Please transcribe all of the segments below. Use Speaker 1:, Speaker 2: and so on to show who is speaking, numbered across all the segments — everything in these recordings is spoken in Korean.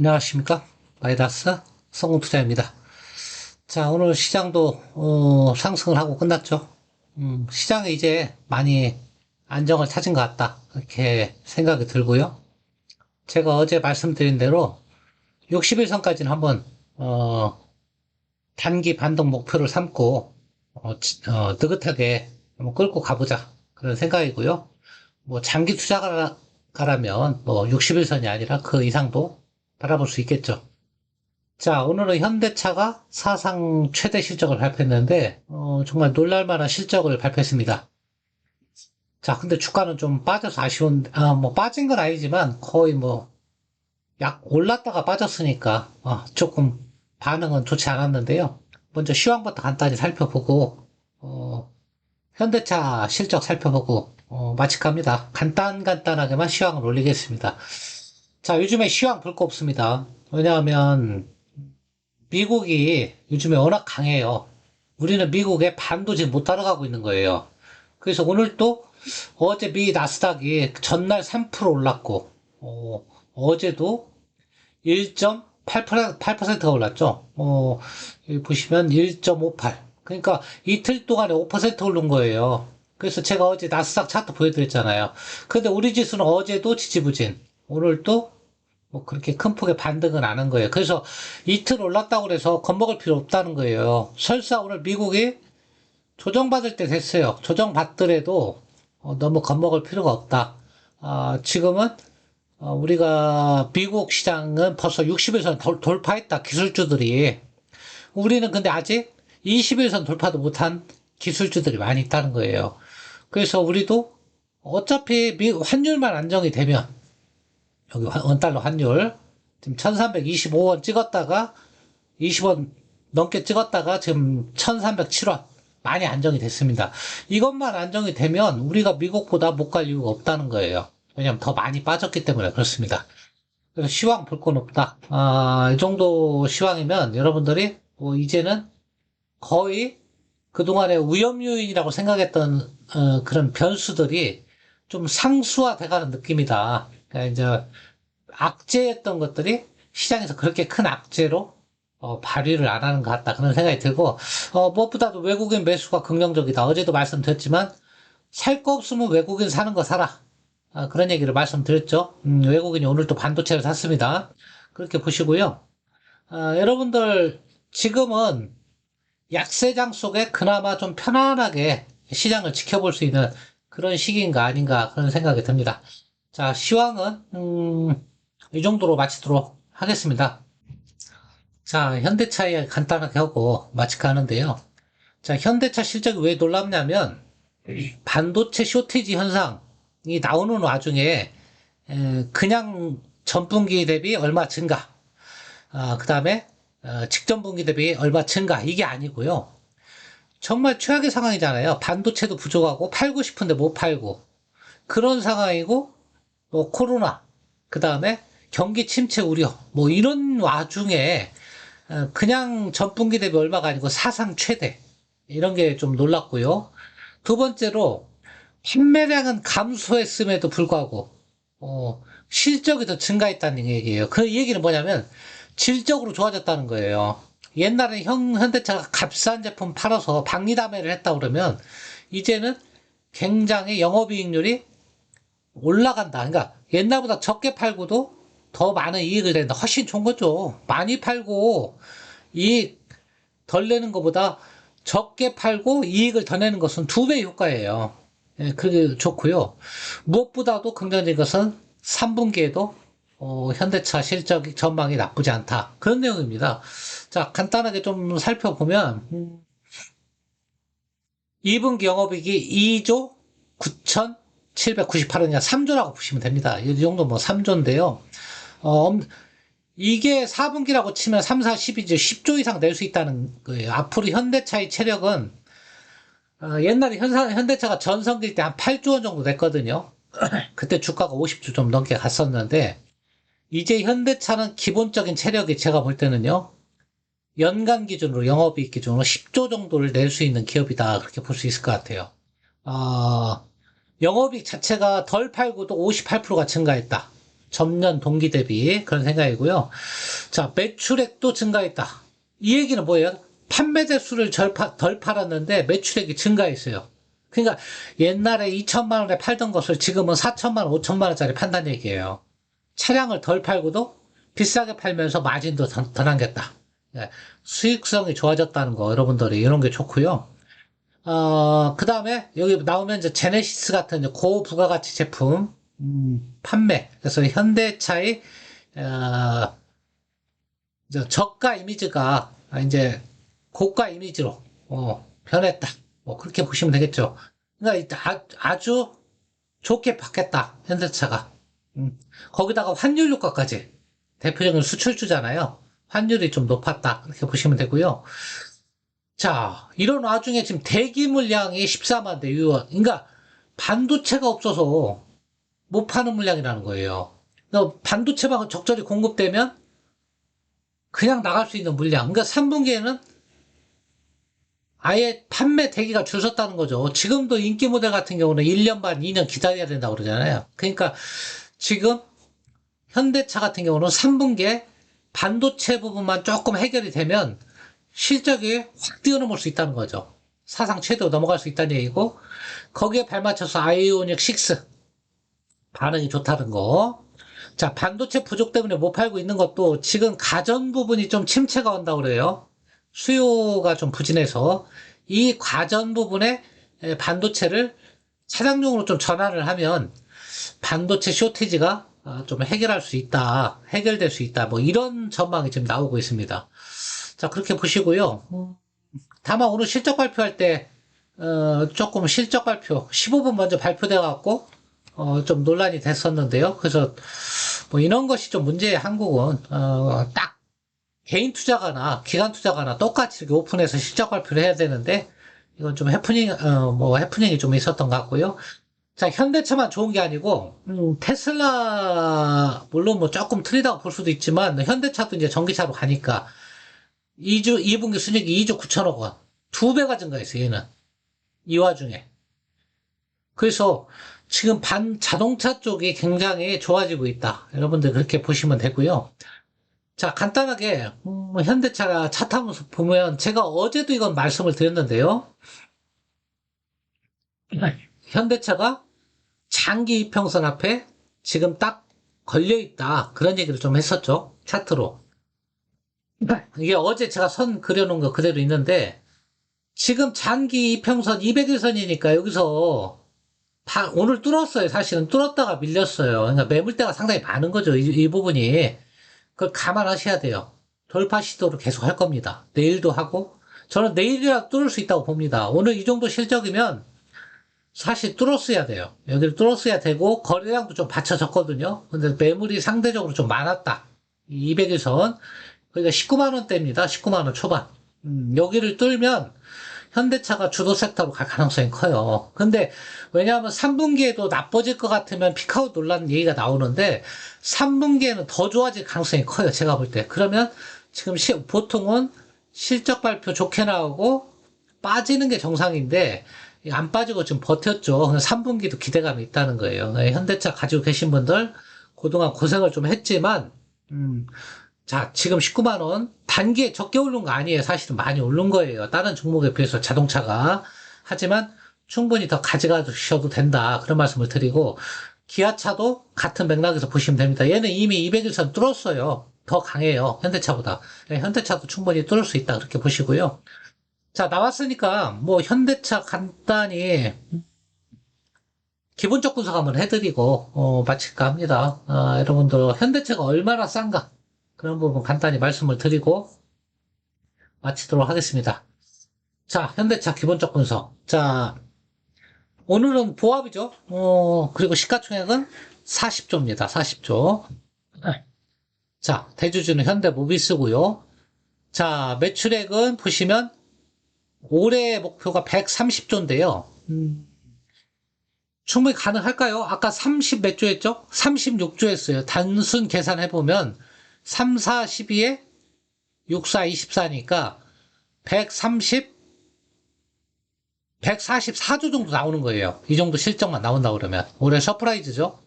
Speaker 1: 안녕하십니까. 마이다스 성공투자입니다. 자, 오늘 시장도 상승을 하고 끝났죠. 시장이 이제 많이 안정을 찾은 것 같다, 이렇게 생각이 들고요. 제가 어제 말씀드린 대로 60일선까지는 한번 단기 반등 목표를 삼고 느긋하게 한번 끌고 가보자, 그런 생각이고요. 뭐 장기 투자가라면 뭐 60일선이 아니라 그 이상도 바라볼 수 있겠죠. 자, 오늘은 현대차가 사상 최대 실적을 발표했는데, 정말 놀랄만한 실적을 발표했습니다. 자, 근데 주가는 좀 빠져서 뭐 빠진 건 아니지만 거의 뭐 약 올랐다가 빠졌으니까, 조금 반응은 좋지 않았는데요. 먼저 시황부터 간단히 살펴보고, 현대차 실적 살펴보고, 마치갑니다. 간단하게만 시황을 올리겠습니다. 자, 요즘에 시황 볼 거 없습니다. 왜냐하면 미국이 요즘에 워낙 강해요. 우리는 미국의 반도 지금 못 따라가고 있는 거예요. 그래서 오늘 또 어제 미 나스닥이 전날 3% 올랐고, 어제도 1.8%가 올랐죠. 여기 보시면 1.58. 그러니까 이틀 동안에 5% 오른 거예요. 그래서 제가 어제 나스닥 차트 보여드렸잖아요. 근데 우리 지수는 어제도 지지부진, 오늘도 뭐 그렇게 큰 폭의 반등은 안 한 거예요. 그래서 이틀 올랐다고 해서 겁먹을 필요 없다는 거예요. 설사 오늘 미국이 조정받을 때 됐어요. 조정받더라도 너무 겁먹을 필요가 없다. 지금은 우리가 미국 시장은 벌써 60일선 돌파했다, 기술주들이. 우리는 근데 아직 20일선 돌파도 못한 기술주들이 많이 있다는 거예요. 그래서 우리도 어차피 환율만 안정이 되면, 여기 원달러 환율 지금 1325원 찍었다가 20원 넘게 찍었다가 지금 1307원 많이 안정이 됐습니다. 이것만 안정이 되면 우리가 미국보다 못 갈 이유가 없다는 거예요. 왜냐면 더 많이 빠졌기 때문에 그렇습니다. 그래서 시황 볼 건 없다. 이 정도 시황이면 여러분들이 뭐 이제는 거의 그동안의 위험 요인이라고 생각했던 그런 변수들이 좀 상수화돼가는 느낌이다. 그러니까 이제 악재였던 것들이 시장에서 그렇게 큰 악재로 발휘를 안 하는 것 같다, 그런 생각이 들고, 무엇보다도 외국인 매수가 긍정적이다. 어제도 말씀드렸지만 살 거 없으면 외국인 사는 거 사라, 그런 얘기를 말씀드렸죠. 외국인이 오늘 또 반도체를 샀습니다. 그렇게 보시고요. 여러분들 지금은 약세장 속에 그나마 좀 편안하게 시장을 지켜볼 수 있는 그런 시기인가 아닌가, 그런 생각이 듭니다. 자, 시황은 이 정도로 마치도록 하겠습니다. 자, 현대차 이야기 간단하게 하고 마치까 하는데요. 자, 현대차 실적이 왜 놀랍냐면 반도체 쇼티지 현상이 나오는 와중에 그냥 전분기 대비 얼마 증가, 그 다음에 직전 분기 대비 얼마 증가, 이게 아니고요. 정말 최악의 상황이잖아요. 반도체도 부족하고 팔고 싶은데 못 팔고 그런 상황이고, 뭐 코로나, 그 다음에 경기 침체 우려, 뭐 이런 와중에 그냥 전분기 대비 얼마가 아니고 사상 최대, 이런 게 좀 놀랍고요. 두 번째로 판매량은 감소했음에도 불구하고 실적이 더 증가했다는 얘기예요. 그 얘기는 뭐냐면 질적으로 좋아졌다는 거예요. 옛날에 현대차가 값싼 제품 팔아서 박리담회를 했다 그러면 이제는 굉장히 영업이익률이 올라간다. 그러니까 옛날보다 적게 팔고도 더 많은 이익을 낸다. 훨씬 좋은 거죠. 많이 팔고 이익 덜 내는 것보다 적게 팔고 이익을 더 내는 것은 2배 효과예요. 예, 그게 좋고요. 무엇보다도 긍정적인 것은 3분기에도 현대차 실적 전망이 나쁘지 않다, 그런 내용입니다. 자, 간단하게 좀 살펴보면 2분기 영업이익이 2조 9,798원이냐 3조라고 보시면 됩니다. 이 정도 뭐 3조인데요. 이게 4분기라고 치면 3, 4, 10이죠. 10조 이상 낼 수 있다는 거예요. 앞으로 현대차의 체력은, 옛날에 현대차가 전성기 때 한 8조 원 정도 냈거든요. 그때 주가가 50조 좀 넘게 갔었는데, 이제 현대차는 기본적인 체력이 제가 볼 때는요, 연간 기준으로, 영업이익 기준으로 10조 정도를 낼 수 있는 기업이다, 그렇게 볼 수 있을 것 같아요. 영업이익 자체가 덜 팔고도 58%가 증가했다. 전년 동기 대비 그런 생각이고요. 자, 매출액도 증가했다. 이 얘기는 뭐예요? 판매 대수를 덜 팔았는데 매출액이 증가했어요. 그러니까 옛날에 2천만 원에 팔던 것을 지금은 4천만 원, 5천만 원짜리 판다는 얘기예요. 차량을 덜 팔고도 비싸게 팔면서 마진도 더 남겼다. 예, 수익성이 좋아졌다는 거 여러분들이 이런 게 좋고요. 그 다음에 여기 나오면 이제 제네시스 같은 이제 고부가가치 제품 판매. 그래서 현대차의 이제 저가 이미지가 이제 고가 이미지로 변했다. 뭐 그렇게 보시면 되겠죠. 그러니까 아주 좋게 바뀌었다. 현대차가. 거기다가 환율 효과까지. 대표적인 수출주잖아요. 환율이 좀 높았다. 그렇게 보시면 되고요. 자, 이런 와중에 지금 대기 물량이 14만 대 유효. 그러니까 반도체가 없어서 못 파는 물량이라는 거예요. 그러니까 반도체만 적절히 공급되면 그냥 나갈 수 있는 물량. 그러니까 3분기에는 아예 판매 대기가 줄 섰다는 거죠. 지금도 인기 모델 같은 경우는 1년 반, 2년 기다려야 된다고 그러잖아요. 그러니까 지금 현대차 같은 경우는 3분기에 반도체 부분만 조금 해결이 되면 실적이 확 뛰어넘을 수 있다는 거죠. 사상 최대로 넘어갈 수 있다는 얘기고, 거기에 발맞춰서 아이오닉 6 반응이 좋다는 거. 자, 반도체 부족 때문에 못 팔고 있는 것도 지금 가전 부분이 좀 침체가 온다고 그래요. 수요가 좀 부진해서 이 가전 부분에 반도체를 차량용으로 좀 전환을 하면 반도체 쇼티지가 좀 해결할 수 있다. 해결될 수 있다. 뭐 이런 전망이 지금 나오고 있습니다. 자, 그렇게 보시고요. 다만 오늘 실적 발표할 때 조금 실적 발표 15분 먼저 발표돼 갖고 좀 논란이 됐었는데요. 그래서 뭐 이런 것이 좀 문제의 한국은 딱 개인 투자가나 기관 투자가나 똑같이 이렇게 오픈해서 실적 발표를 해야 되는데 이건 좀 해프닝이 좀 있었던 것 같고요. 자, 현대차만 좋은 게 아니고 테슬라 물론 뭐 조금 틀리다고 볼 수도 있지만 현대차도 이제 전기차로 가니까 2분기 순이익이 2조 9천억 원. 2배가 증가했어요, 얘는. 이 와중에. 그래서 지금 자동차 쪽이 굉장히 좋아지고 있다. 여러분들 그렇게 보시면 되고요. 자, 간단하게 현대차가 차 타면서 보면 제가 어제도 이건 말씀을 드렸는데요. 현대차가 장기 이평선 앞에 지금 딱 걸려있다. 그런 얘기를 좀 했었죠. 차트로. 이게 어제 제가 선 그려놓은 거 그대로 있는데 지금 장기 이평선 200일선이니까 여기서 오늘 뚫었어요. 사실은 뚫었다가 밀렸어요. 그러니까 매물대가 상당히 많은 거죠. 이 부분이. 그걸 감안하셔야 돼요. 돌파 시도를 계속 할 겁니다. 내일도 하고 저는 내일이라도 뚫을 수 있다고 봅니다. 오늘 이 정도 실적이면 사실 뚫었어야 돼요. 여기를 뚫었어야 되고 거래량도 좀 받쳐졌거든요. 근데 매물이 상대적으로 좀 많았다. 200일선 그러니까 19만 원대입니다. 19만 원 초반. 여기를 뚫면 현대차가 주도 섹터로 갈 가능성이 커요. 근데 왜냐하면 3분기에도 나빠질 것 같으면 피크아웃 논란 얘기가 나오는데 3분기에는 더 좋아질 가능성이 커요. 제가 볼 때. 그러면 지금 보통은 실적 발표 좋게 나오고 빠지는 게 정상인데 안 빠지고 지금 버텼죠. 3분기도 기대감이 있다는 거예요. 현대차 가지고 계신 분들 그동안 고생을 좀 했지만 자, 지금 19만 원 단기에 적게 오른 거 아니에요. 사실은 많이 오른 거예요. 다른 종목에 비해서 자동차가. 하지만 충분히 더 가져가셔도 된다. 그런 말씀을 드리고 기아차도 같은 맥락에서 보시면 됩니다. 얘는 이미 200일선 뚫었어요. 더 강해요. 현대차보다. 현대차도 충분히 뚫을 수 있다. 그렇게 보시고요. 자, 나왔으니까 뭐 현대차 간단히 기본적 분석 한번 해드리고 마칠까 합니다. 여러분들 현대차가 얼마나 싼가 그런 부분 간단히 말씀을 드리고 마치도록 하겠습니다. 자, 현대차 기본적 분석. 자, 오늘은 보합이죠. 그리고 시가총액은 40조입니다. 40조. 자, 대주주는 현대모비스고요. 자, 매출액은 보시면 올해 목표가 130조인데요. 충분히 가능할까요? 아까 30 몇 조 했죠? 36조 했어요. 단순 계산해보면 3, 4, 12에 6, 4, 24니까 144조 정도 나오는 거예요. 이 정도 실적만 나온다 그러면. 올해 서프라이즈죠.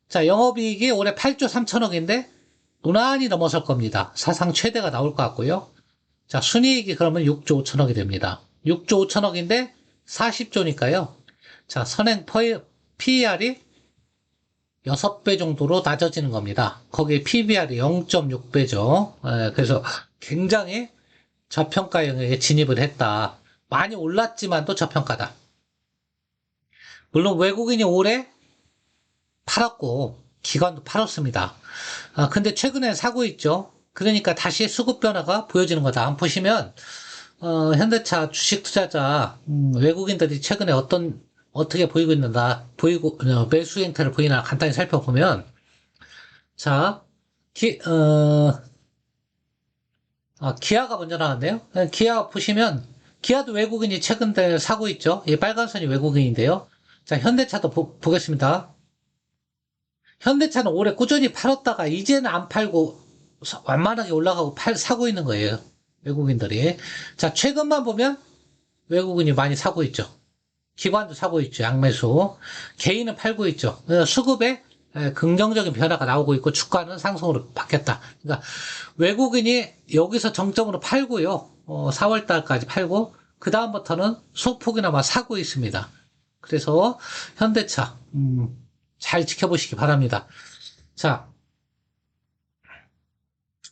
Speaker 1: 자, 영업이익이 올해 8조 3천억인데 무난히 넘어설 겁니다. 사상 최대가 나올 것 같고요. 자, 순이익이 그러면 6조 5천억이 됩니다. 6조 5천억인데 40조니까요. 자, 선행 PER이 6배 정도로 낮아지는 겁니다. 거기에 PBR이 0.6배죠. 그래서 굉장히 저평가 영역에 진입을 했다. 많이 올랐지만도 저평가다. 물론 외국인이 올해 팔았고 기관도 팔았습니다. 근데 최근에 사고 있죠. 그러니까 다시 수급 변화가 보여지는 거다. 한번 보시면 현대차 주식 투자자 외국인들이 최근에 어떻게 보이고 있는가 매수 행태를 보이나 간단히 살펴보면 자 기아가 먼저 나왔네요. 기아 보시면 기아도 외국인이 최근에 사고 있죠. 이 빨간 선이 외국인인데요. 자, 현대차도 보겠습니다. 현대차는 올해 꾸준히 팔았다가 이제는 안 팔고 완만하게 올라가고 사고 있는 거예요. 외국인들이. 자, 최근만 보면 외국인이 많이 사고 있죠. 기관도 사고 있죠. 양매수. 개인은 팔고 있죠. 수급에 긍정적인 변화가 나오고 있고 주가는 상승으로 바뀌었다. 그러니까 외국인이 여기서 정점으로 팔고요. 4월 달까지 팔고 그 다음부터는 소폭이나마 사고 있습니다. 그래서 현대차 잘 지켜보시기 바랍니다. 자,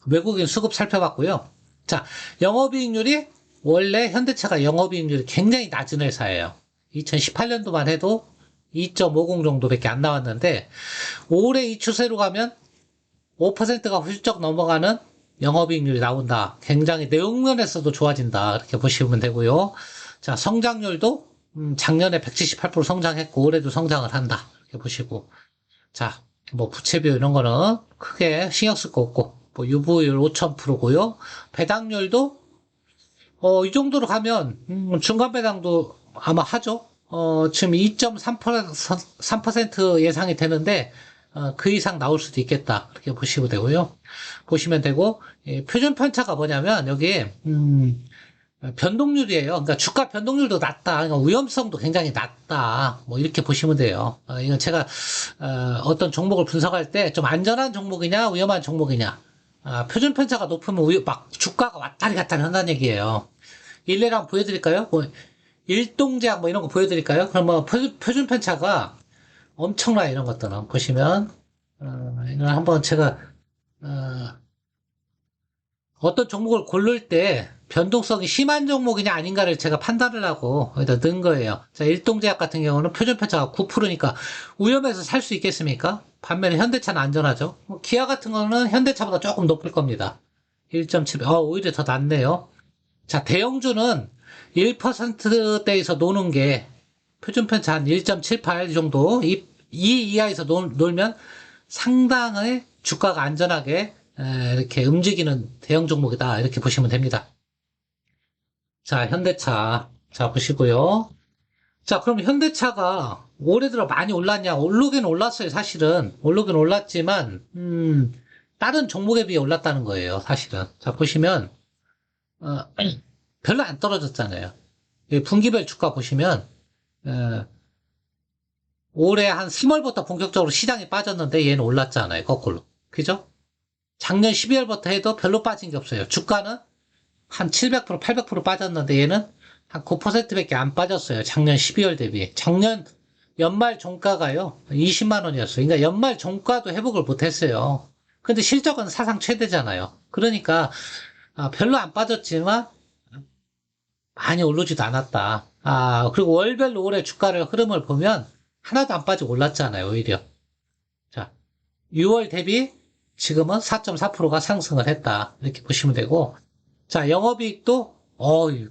Speaker 1: 외국인 수급 살펴봤고요. 자, 영업이익률이 원래 현대차가 영업이익률이 굉장히 낮은 회사예요. 2018년도만 해도 2.50 정도밖에 안 나왔는데 올해 이 추세로 가면 5%가 훌쩍 넘어가는 영업이익률이 나온다. 굉장히 내용면에서도 좋아진다. 이렇게 보시면 되고요. 자, 성장률도 작년에 178% 성장했고 올해도 성장을 한다. 이렇게 보시고 자, 뭐 부채비율 이런 거는 크게 신경 쓸 거 없고 뭐 유보율 5000%고요. 배당률도 이 정도로 가면 중간 배당도 아마 하죠. 지금 2.3% 예상이 되는데 그 이상 나올 수도 있겠다. 그렇게 보시면 되고요. 보시면 되고 표준 편차가 뭐냐면 여기 변동률이에요. 그러니까 주가 변동률도 낮다. 그러니까 위험성도 굉장히 낮다. 뭐 이렇게 보시면 돼요. 이건 제가 어떤 종목을 분석할 때 좀 안전한 종목이냐 위험한 종목이냐 표준 편차가 높으면 막 주가가 왔다리 갔다리 한다는 얘기예요. 일례를 한번 보여드릴까요? 뭐 일동제약 뭐 이런 거 보여드릴까요? 그럼 뭐 표준 편차가 엄청나요. 이런 것들은 보시면 이걸 한번 제가 어떤 종목을 고를 때 변동성이 심한 종목이냐 아닌가를 제가 판단을 하고 여기다 넣은 거예요. 자, 일동제약 같은 경우는 표준 편차가 9%니까 위험해서 살 수 있겠습니까? 반면에 현대차는 안전하죠. 기아 같은 거는 현대차보다 조금 높을 겁니다. 1.7, 오히려 더 낮네요. 자, 대형주는 1%대에서 노는 게 표준 편차 한 1.78 정도, 이 이하에서 놀면 상당히 주가가 안전하게 이렇게 움직이는 대형 종목이다. 이렇게 보시면 됩니다. 자, 현대차. 자, 보시고요. 자, 그럼 현대차가 올해 들어 많이 올랐냐? 오르긴 올랐어요, 사실은. 오르긴 올랐지만, 다른 종목에 비해 올랐다는 거예요, 사실은. 자, 보시면, 별로 안 떨어졌잖아요. 분기별 주가 보시면, 올해 한 3월부터 본격적으로 시장이 빠졌는데 얘는 올랐잖아요, 거꾸로. 그죠? 작년 12월부터 해도 별로 빠진 게 없어요. 주가는 한 700%, 800% 빠졌는데 얘는 한 9%밖에 안 빠졌어요. 작년 12월 대비. 작년 연말 종가가요, 20만 원이었어요. 그러니까 연말 종가도 회복을 못 했어요. 근데 실적은 사상 최대잖아요. 그러니까, 별로 안 빠졌지만, 많이 오르지도 않았다. 그리고 월별로 올해 주가를 흐름을 보면, 하나도 안 빠지고 올랐잖아요, 오히려. 자, 6월 대비 지금은 4.4%가 상승을 했다. 이렇게 보시면 되고, 자, 영업이익도,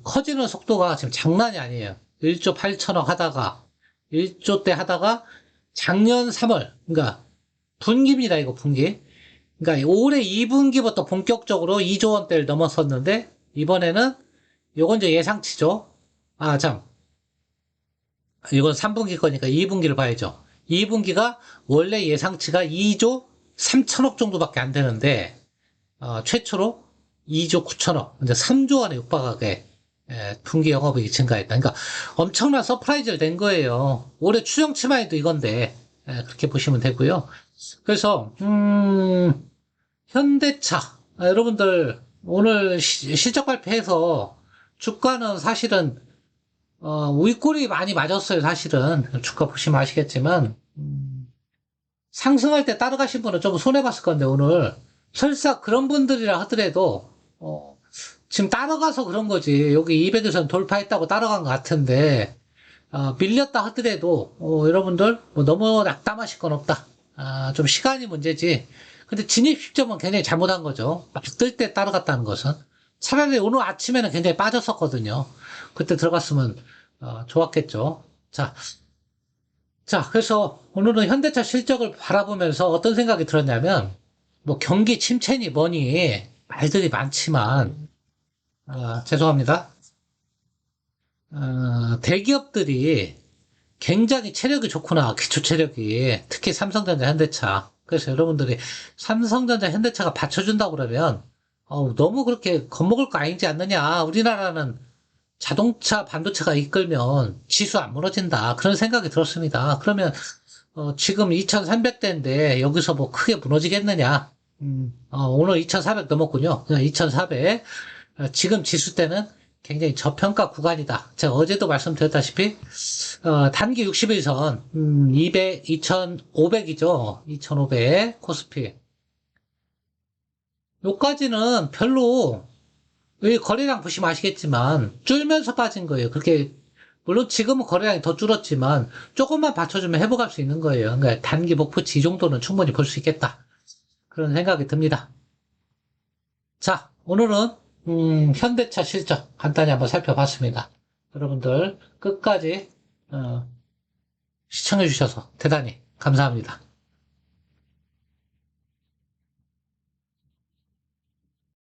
Speaker 1: 커지는 속도가 지금 장난이 아니에요. 1조 8천억 하다가, 1조 대 하다가, 작년 3월, 그러니까, 분기입니다, 이거 분기. 그러니까 올해 2분기부터 본격적으로 2조 원대를 넘어섰는데, 이번에는, 요건 이제 예상치죠. 참. 이건 3분기 거니까 2분기를 봐야죠. 2분기가 원래 예상치가 2조 3천억 정도밖에 안 되는데, 최초로 2조 9천억, 이제 3조 원에 육박하게, 분기 영업이익이 증가했다. 그러니까 엄청난 서프라이즈를 낸 거예요. 올해 추정치만 해도 이건데, 그렇게 보시면 되고요. 그래서 현대차 여러분들 오늘 실적 발표해서 주가는 사실은 윗골이 많이 맞았어요. 사실은 주가 보시면 아시겠지만 상승할 때 따라가신 분은 좀 손해봤을 건데 오늘 설사 그런 분들이라 하더라도 지금 따라가서 그런 거지. 여기 200에선 돌파했다고 따라간 것 같은데 밀렸다 하더라도 여러분들 뭐 너무 낙담하실 건 없다. 좀 시간이 문제지. 근데 진입 시점은 굉장히 잘못한 거죠. 막 뜰 때 따라갔다는 것은. 차라리 오늘 아침에는 굉장히 빠졌었거든요. 그때 들어갔으면 좋았겠죠. 자, 그래서 오늘은 현대차 실적을 바라보면서 어떤 생각이 들었냐면, 뭐 경기 침체니 뭐니 말들이 많지만, 죄송합니다. 대기업들이 굉장히 체력이 좋구나, 기초 체력이. 특히 삼성전자, 현대차. 그래서 여러분들이 삼성전자, 현대차가 받쳐준다고 그러면, 너무 그렇게 겁먹을 거 아니지 않느냐. 우리나라는 자동차, 반도체가 이끌면 지수 안 무너진다. 그런 생각이 들었습니다. 그러면, 지금 2300대인데 여기서 뭐 크게 무너지겠느냐. 오늘 2400 넘었군요. 2400. 지금 지수 때는 굉장히 저평가 구간이다. 제가 어제도 말씀드렸다시피, 단기 60일선, 200, 2500이죠. 2500, 코스피. 요까지는 별로, 이 거래량 보시면 아시겠지만, 줄면서 빠진 거예요. 그렇게, 물론 지금은 거래량이 더 줄었지만, 조금만 받쳐주면 회복할 수 있는 거예요. 그러니까 단기 목표치 이 정도는 충분히 볼 수 있겠다. 그런 생각이 듭니다. 자, 오늘은 현대차 실적 간단히 한번 살펴봤습니다. 여러분들 끝까지 시청해 주셔서 대단히 감사합니다.